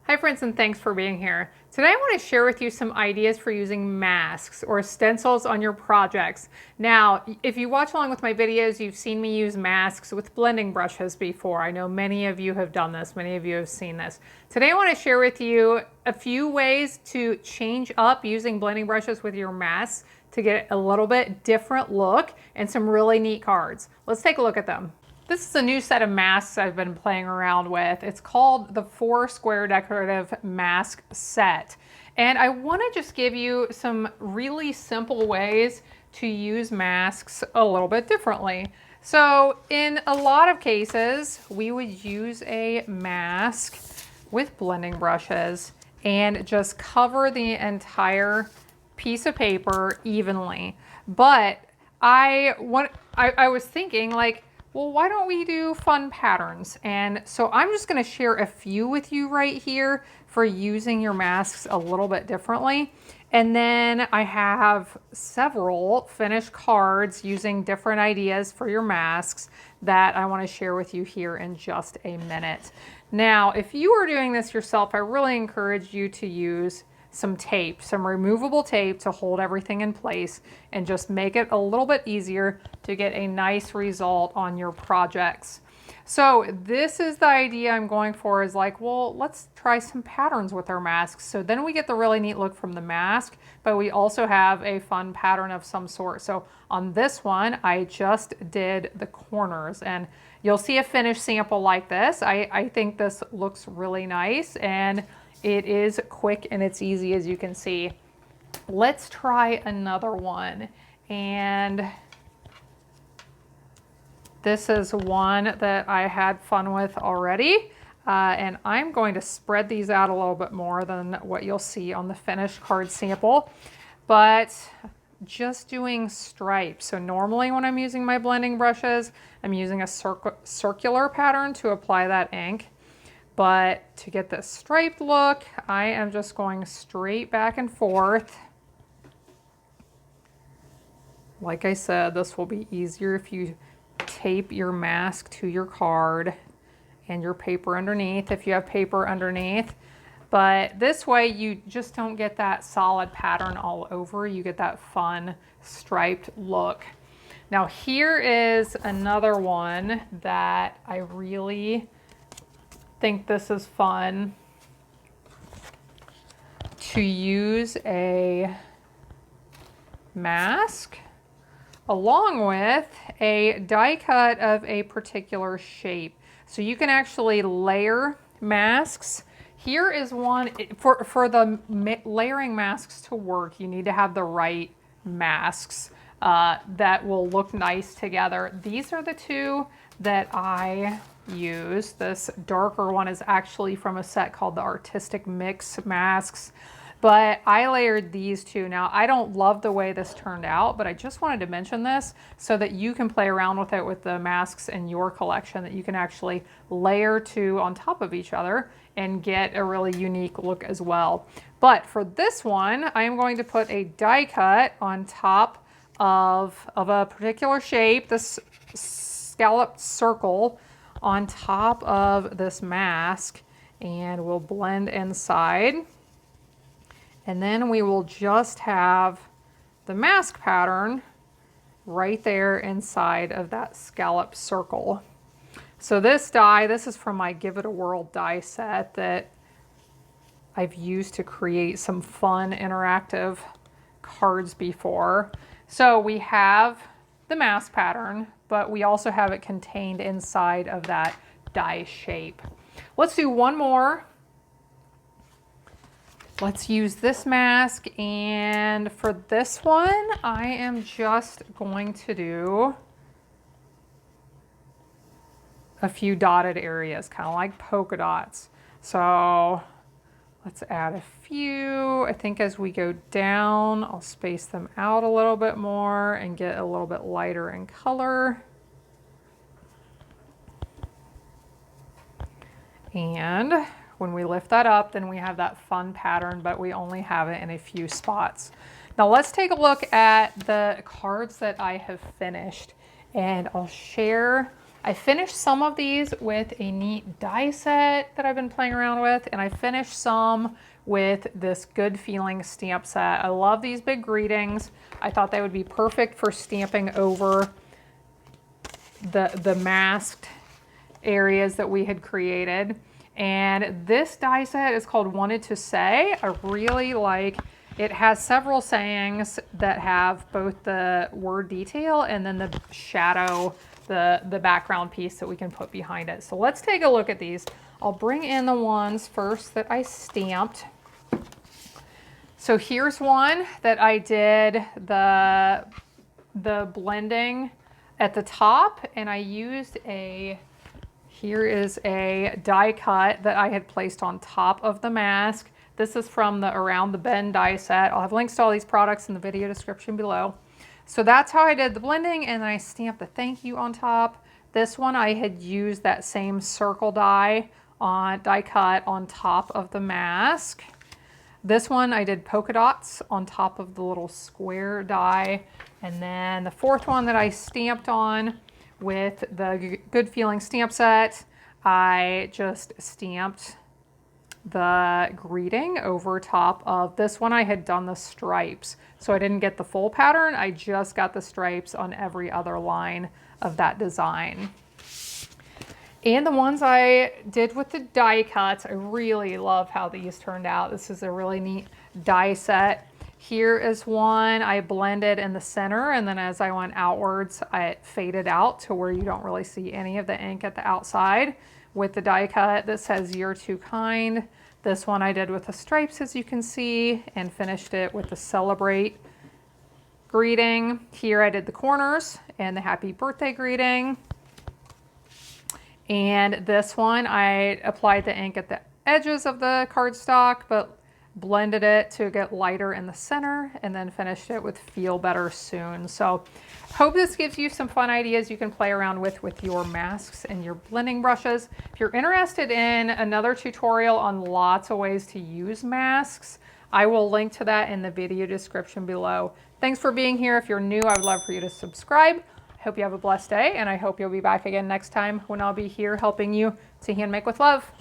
Hi friends, and thanks for being here. Today I want to share with you some ideas for using masks or stencils on your projects. Now, if you watch along with my videos, you've seen me use masks with blending brushes before. I know many of you have done this, many of you have seen this. Today I want to share with you a few ways to change up using blending brushes with your masks to get a little bit different look and some really neat cards. Let's take a look at them. This is a new set of masks I've been playing around with. It's called the 4 Square Decorative Mask Set. And I want to just give you some really simple ways to use masks a little bit differently. So in a lot of cases, we would use a mask with blending brushes and just cover the entire piece of paper evenly. But I was thinking, like, well, why don't we do fun patterns? And so I'm just going to share a few with you right here for using your masks a little bit differently. And then I have several finished cards using different ideas for your masks that I want to share with you here in just a minute. Now, if you are doing this yourself, I really encourage you to use some tape, some removable tape to hold everything in place and just make it a little bit easier to get a nice result on your projects. So this is the idea I'm going for, is like, well, let's try some patterns with our masks. So then we get the really neat look from the mask, but we also have a fun pattern of some sort. So on this one, I just did the corners, and you'll see a finished sample like this. I think this looks really nice, and it is quick and it's easy, as you can see. Let's try another one. And this is one that I had fun with already. And I'm going to spread these out a little bit more than what you'll see on the finished card sample. But just doing stripes. So normally when I'm using my blending brushes, I'm using a circular pattern to apply that ink. But to get this striped look, I am just going straight back and forth. Like I said, this will be easier if you tape your mask to your card and your paper underneath, if you have paper underneath. But this way you just don't get that solid pattern all over. You get that fun striped look. Now here is another one that I really think this is fun to use a mask along with a die cut of a particular shape. So you can actually layer masks. Here is one, for the layering masks to work, you need to have the right masks that will look nice together. These are the two that I use. This darker one is actually from a set called the Artistic Mix Masks, but I layered these two. Now, I don't love the way this turned out, but I just wanted to mention this so that you can play around with it with the masks in your collection, that you can actually layer two on top of each other and get a really unique look as well. But for this one, I am going to put a die cut on top of a particular shape, this scalloped circle on top of this mask, and we'll blend inside. And then we will just have the mask pattern right there inside of that scalloped circle. So this die, this is from my Give It a Whirl die set that I've used to create some fun interactive cards before. So we have the mask pattern, but we also have it contained inside of that die shape. Let's do one more. Let's use this mask, and for this one, I am just going to do a few dotted areas, kind of like polka dots. So let's add a few. I think as we go down, I'll space them out a little bit more and get a little bit lighter in color. And when we lift that up, then we have that fun pattern, but we only have it in a few spots. Now let's take a look at the cards that I have finished, and I'll share. I finished some of these with a neat die set that I've been playing around with, and I finished some with this Good Feeling stamp set. I love these big greetings. I thought they would be perfect for stamping over the masked areas that we had created. And this die set is called Wanted to Say. I really like, it has several sayings that have both the word detail and then the shadow, the background piece that we can put behind it. So let's take a look at these. I'll bring in the ones first that I stamped. So here's one that I did the blending at the top, and I used here is a die cut that I had placed on top of the mask. This is from the Around the Bend die set. I'll have links to all these products in the video description below. So that's how I did the blending, and then I stamped the thank you on top. This one I had used that same circle die cut on top of the mask. This one I did polka dots on top of the little square die. And then the fourth one that I stamped on with the Good Feeling stamp set, I just stamped the greeting over top of this one. I had done the stripes, so I didn't get the full pattern. I just got the stripes on every other line of that design. And the ones I did with the die cuts, I really love how these turned out. This is a really neat die set. Here is one I blended in the center, and then as I went outwards, I faded out to where you don't really see any of the ink at the outside with the die cut that says "You're Too Kind." This one I did with the stripes, as you can see, and finished it with the Celebrate greeting. Here I did the corners and the Happy Birthday greeting. And this one, I applied the ink at the edges of the cardstock, but blended it to get lighter in the center, and then finished it with Feel Better Soon. So hope this gives you some fun ideas you can play around with your masks and your blending brushes. If you're interested in another tutorial on lots of ways to use masks, I will link to that in the video description below. Thanks for being here. If you're new, I would love for you to subscribe. I hope you have a blessed day, and I hope you'll be back again next time when I'll be here helping you to hand make with love.